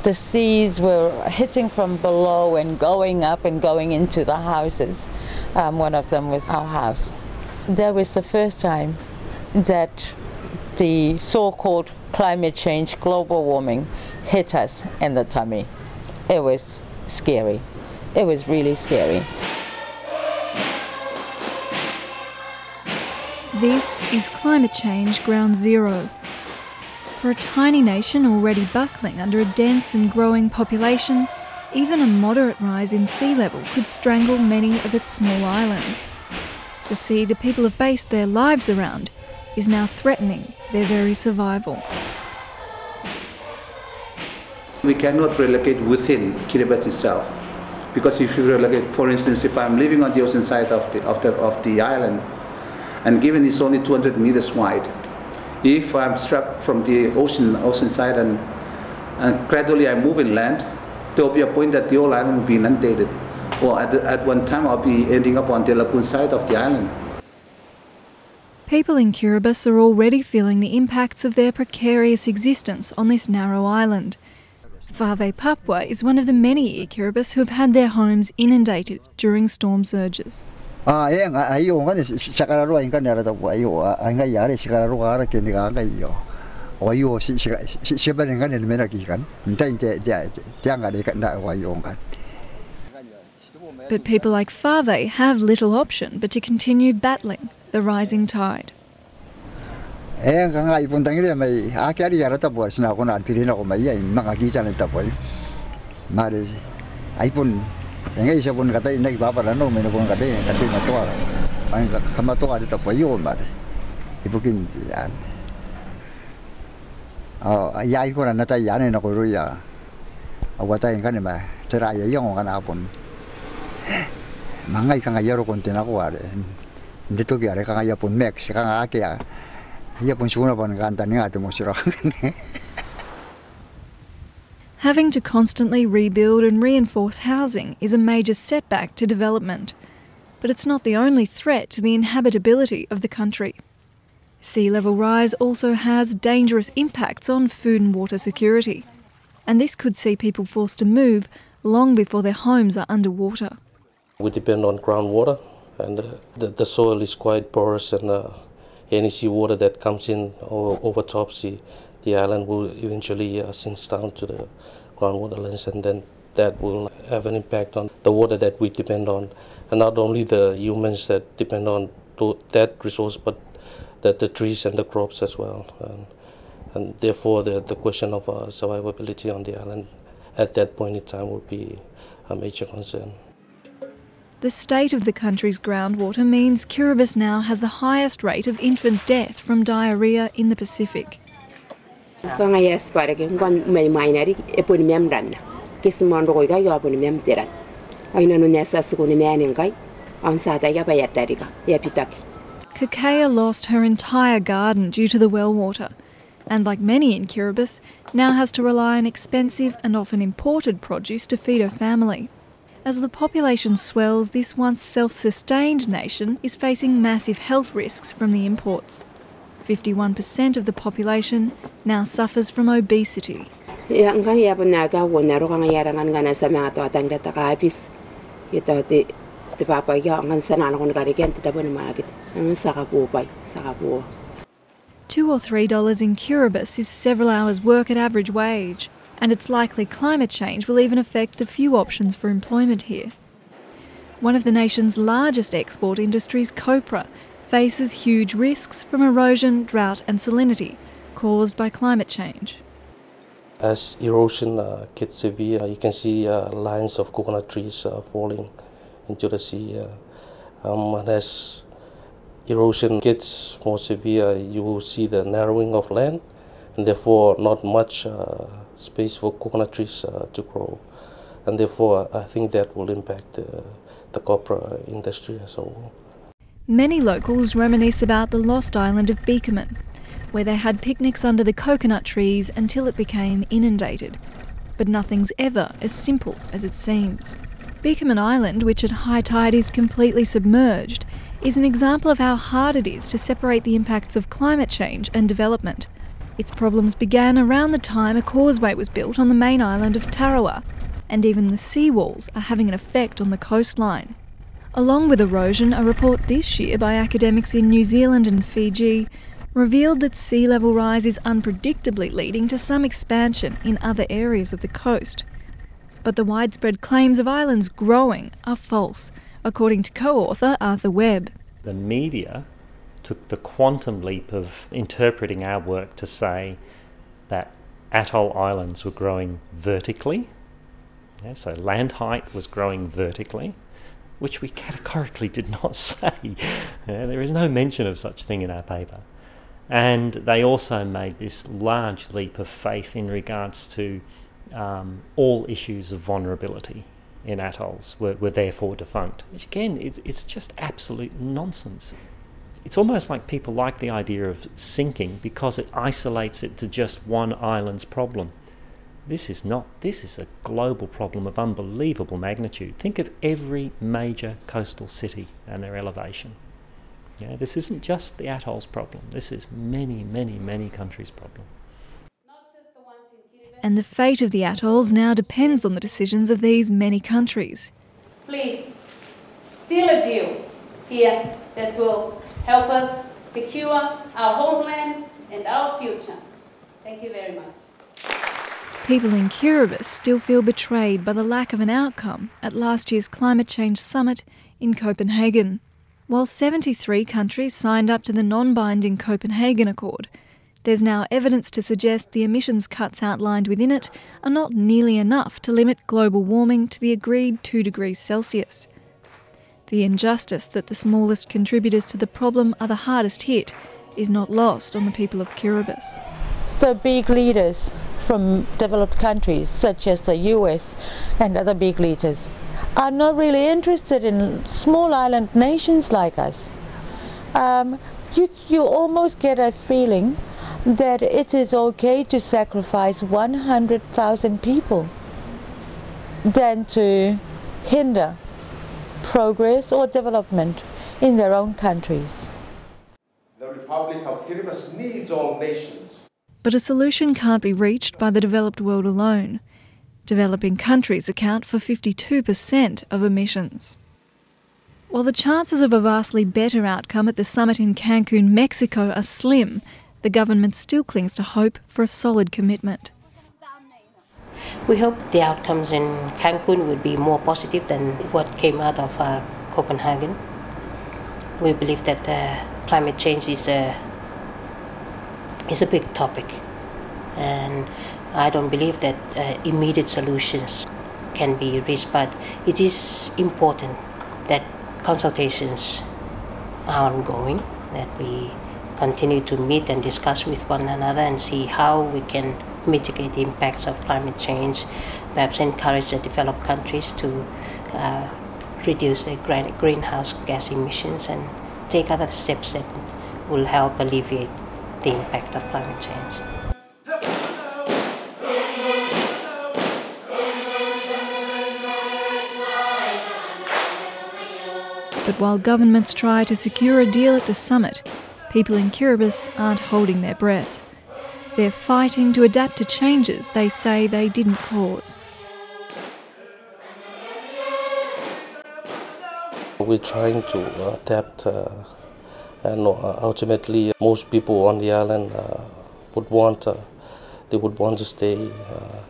The seas were hitting from below and going up and going into the houses. One of them was our house. That was the first time that the so-called climate change, global warming, hit us in the tummy. It was scary. It was really scary. This is climate change ground zero. For a tiny nation already buckling under a dense and growing population, even a moderate rise in sea level could strangle many of its small islands. The sea the people have based their lives around is now threatening their very survival. We cannot relocate within Kiribati itself, because if you relocate, for instance, if I'm living on the ocean side of the island, and given it's only 200 meters wide, if I'm struck from the ocean side and gradually I move inland, there will be a point that the whole island will be inundated. Or at one time I'll be ending up on the lagoon side of the island. People in Kiribati are already feeling the impacts of their precarious existence on this narrow island. Fave Papua is one of the many Kiribati who have had their homes inundated during storm surges. People But people like Fave have little option but to continue battling the rising tide. Having to constantly rebuild and reinforce housing is a major setback to development. But it's not the only threat to the inhabitability of the country. Sea level rise also has dangerous impacts on food and water security. And this could see people forced to move long before their homes are underwater. We depend on groundwater, and the soil is quite porous, and any seawater that comes in or overtops the island will eventually sink down to the groundwater lands, and then that will have an impact on the water that we depend on. And not only the humans that depend on that resource, but the trees and the crops as well. And therefore the question of survivability on the island at that point in time would be a major concern. The state of the country's groundwater means Kiribati now has the highest rate of infant death from diarrhoea in the Pacific. Kakea lost her entire garden due to the well water, and like many in Kiribati, now has to rely on expensive and often imported produce to feed her family. As the population swells, this once self-sustained nation is facing massive health risks from the imports. 51% of the population now suffers from obesity. $2 or $3 in Kiribati is several hours' work at average wage, and it's likely climate change will even affect the few options for employment here. One of the nation's largest export industries, copra, faces huge risks from erosion, drought and salinity caused by climate change. As erosion gets severe, you can see lines of coconut trees falling into the sea. And as erosion gets more severe, you will see the narrowing of land, and therefore not much space for coconut trees to grow. And therefore I think that will impact the copra industry as a whole. Many locals reminisce about the lost island of Beekaman, where they had picnics under the coconut trees until it became inundated. But nothing's ever as simple as it seems. Beekaman Island, which at high tide is completely submerged, is an example of how hard it is to separate the impacts of climate change and development. Its problems began around the time a causeway was built on the main island of Tarawa, and even the seawalls are having an effect on the coastline. Along with erosion, a report this year by academics in New Zealand and Fiji revealed that sea level rise is unpredictably leading to some expansion in other areas of the coast. But the widespread claims of islands growing are false, according to co-author Arthur Webb. The media took the quantum leap of interpreting our work to say that atoll islands were growing vertically. So land height was growing vertically, which we categorically did not say. There is no mention of such thing in our paper. And they also made this large leap of faith in regards to all issues of vulnerability in atolls were therefore defunct, which again, it's just absolute nonsense. It's almost like people like the idea of sinking because it isolates it to just one island's problem. This is not. This is a global problem of unbelievable magnitude. Think of every major coastal city and their elevation. This isn't just the atoll's problem. This is many, many, many countries' problem. And the fate of the atolls now depends on the decisions of these many countries. Please, seal a deal here that will help us secure our homeland and our future. Thank you very much. People in Kiribati still feel betrayed by the lack of an outcome at last year's climate change summit in Copenhagen. While 73 countries signed up to the non-binding Copenhagen Accord, there's now evidence to suggest the emissions cuts outlined within it are not nearly enough to limit global warming to the agreed 2 degrees Celsius. The injustice that the smallest contributors to the problem are the hardest hit is not lost on the people of Kiribati. The big leaders from developed countries, such as the US and other big leaders, are not really interested in small island nations like us. You almost get a feeling that it is okay to sacrifice 100,000 people than to hinder progress or development in their own countries. The Republic of Kiribati needs all nations. But a solution can't be reached by the developed world alone. Developing countries account for 52% of emissions. While the chances of a vastly better outcome at the summit in Cancun, Mexico are slim, the government still clings to hope for a solid commitment. We hope the outcomes in Cancun would be more positive than what came out of Copenhagen. We believe that climate change is a big topic, and I don't believe that immediate solutions can be reached, but it is important that consultations are ongoing, that we continue to meet and discuss with one another and see how we can mitigate the impacts of climate change, perhaps encourage the developed countries to reduce their greenhouse gas emissions and take other steps that will help alleviate the impact of climate change. But while governments try to secure a deal at the summit, people in Kiribati aren't holding their breath. They're fighting to adapt to changes they say they didn't cause. We're trying to adapt and ultimately most people on the island would want to stay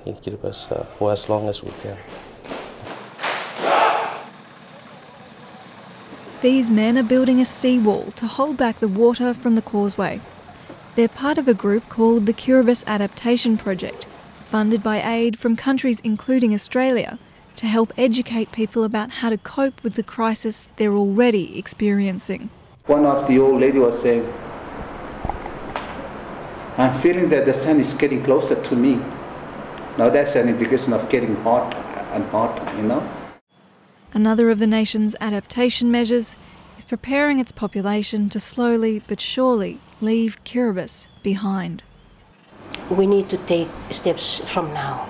in Kiribati for as long as we can. These men are building a seawall to hold back the water from the causeway. They're part of a group called the Kiribati Adaptation Project, funded by aid from countries including Australia, to help educate people about how to cope with the crisis they're already experiencing. One of the old lady was saying, I'm feeling that the sun is getting closer to me. Now that's an indication of getting hot and hot, you know. Another of the nation's adaptation measures is preparing its population to slowly but surely leave Kiribati behind. We need to take steps from now.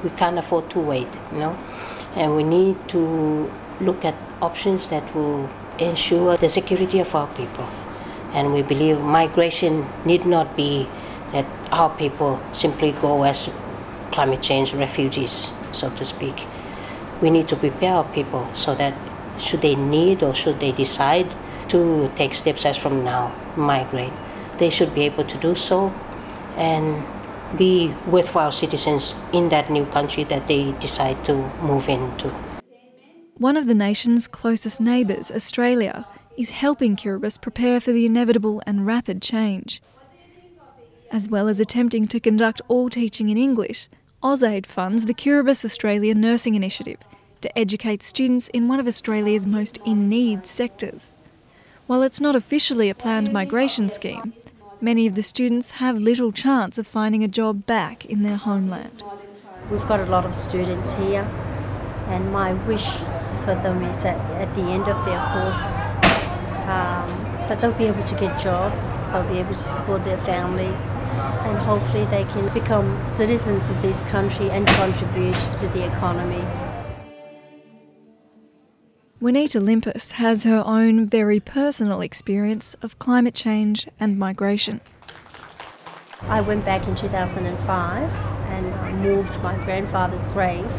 We can't afford to wait, you know, and we need to look at options that will ensure the security of our people. And we believe migration need not be that our people simply go as climate change refugees, so to speak. We need to prepare our people so that should they need or should they decide to take steps as from now, migrate, they should be able to do so and be worthwhile citizens in that new country that they decide to move into. One of the nation's closest neighbours, Australia, is helping Kiribati prepare for the inevitable and rapid change. As well as attempting to conduct all teaching in English, AusAid funds the Kiribati Australia Nursing Initiative to educate students in one of Australia's most in-need sectors. While it's not officially a planned migration scheme, many of the students have little chance of finding a job back in their homeland. We've got a lot of students here, and my wish for them is that at the end of their courses, that they'll be able to get jobs, they'll be able to support their families, and hopefully they can become citizens of this country and contribute to the economy. Juanita Limpus has her own very personal experience of climate change and migration. I went back in 2005 and moved my grandfather's grave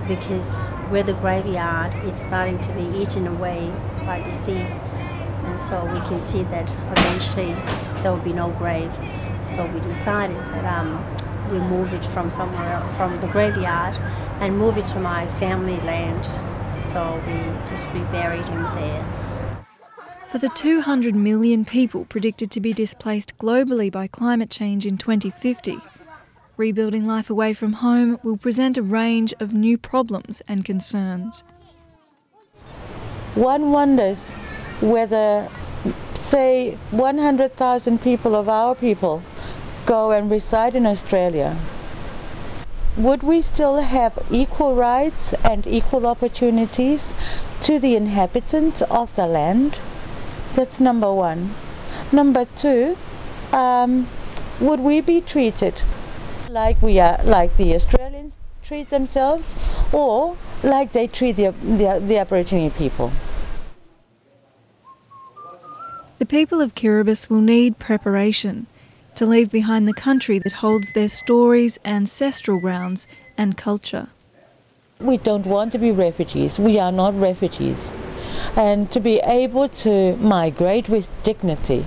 because where the graveyard, it's starting to be eaten away by the sea. And so we can see that eventually there will be no grave. So we decided that we move it from somewhere, from the graveyard, and move it to my family land. So we just reburied him there. For the 200 million people predicted to be displaced globally by climate change in 2050, rebuilding life away from home will present a range of new problems and concerns. One wonders whether, say, 100,000 people of our people go and reside in Australia, would we still have equal rights and equal opportunities to the inhabitants of the land? That's number one. Number two, would we be treated like the Australians treat themselves, or like they treat the Aboriginal people? The people of Kiribati will need preparation to leave behind the country that holds their stories, ancestral grounds and culture. We don't want to be refugees. We are not refugees. And to be able to migrate with dignity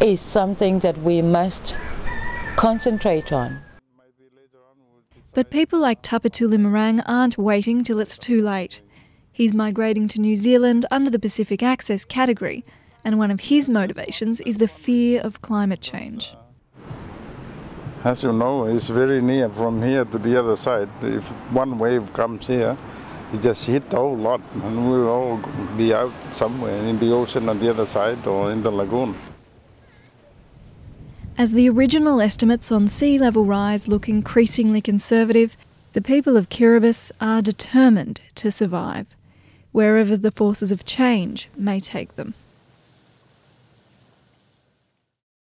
is something that we must concentrate on. But people like Tapatuli Marang aren't waiting till it's too late. He's migrating to New Zealand under the Pacific Access category, and one of his motivations is the fear of climate change. As you know, it's very near from here to the other side. If one wave comes here, it just hit the whole lot, and we'll all be out somewhere in the ocean on the other side or in the lagoon. As the original estimates on sea level rise look increasingly conservative, the people of Kiribati are determined to survive, wherever the forces of change may take them.